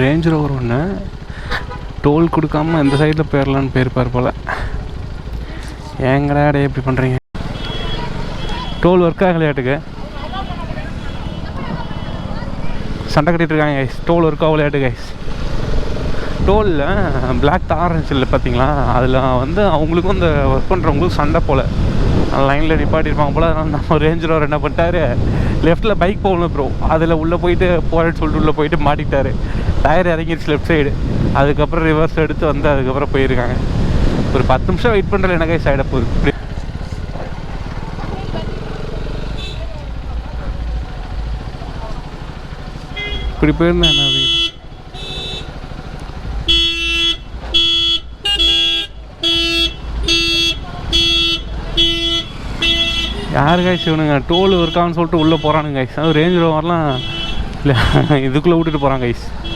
Range rover ஒன்று toll கொடுக்காம இந்த சைடில் போயிடலான்னு போயிருப்பார் போல். ஏங்கடா டே எப்படி பண்ணுறீங்க? டோல் ஒர்க் ஆகலையாட்டுக்கு சண்டை கட்டிகிட்டு இருக்காங்க கைஸ். டோல் ஒர்க் ஆகலையாட்டு கைஸ். டோலில் பிளாக் ஆரஞ்சு இல்லை பார்த்தீங்களா, அதில் வந்து அவங்களுக்கும் இந்த ஒர்க் பண்ணுறவங்களுக்கும் சண்டை போல் லைனில் நிப்பாட்டியிருப்பாங்க போல். அதனால் நம்ம ரேஞ்ச் ரோவர் என்ன பண்ணிட்டாரு, லெஃப்ட்டில் பைக் போகணும் ப்ரோ, அதில் உள்ளே போயிட்டு போகிறேன்னு சொல்லிட்டு உள்ளே போயிட்டு மாட்டிக்கிட்டாரு. டயர் இறங்கிடுச்சு லெஃப்ட் சைடு. அதுக்கப்புறம் ரிவர்ஸ் எடுத்து வந்து அதுக்கப்புறம் போயிருக்காங்க. ஒரு 10 நிமிஷம் வெயிட் பண்ணுறல எனக்கு சைடை போகுது. இப்படி போயிருந்தேன் என்ன அது யாரு காய்ச்சி இவனுங்க டோல் இருக்கான்னு சொல்லிட்டு உள்ளே போகிறானுங்க கைஸ். அது ரேஞ்ச் ரோவர்லாம் இல்லை இதுக்குள்ளே விட்டுட்டு போகிறாங்க கைஸ்.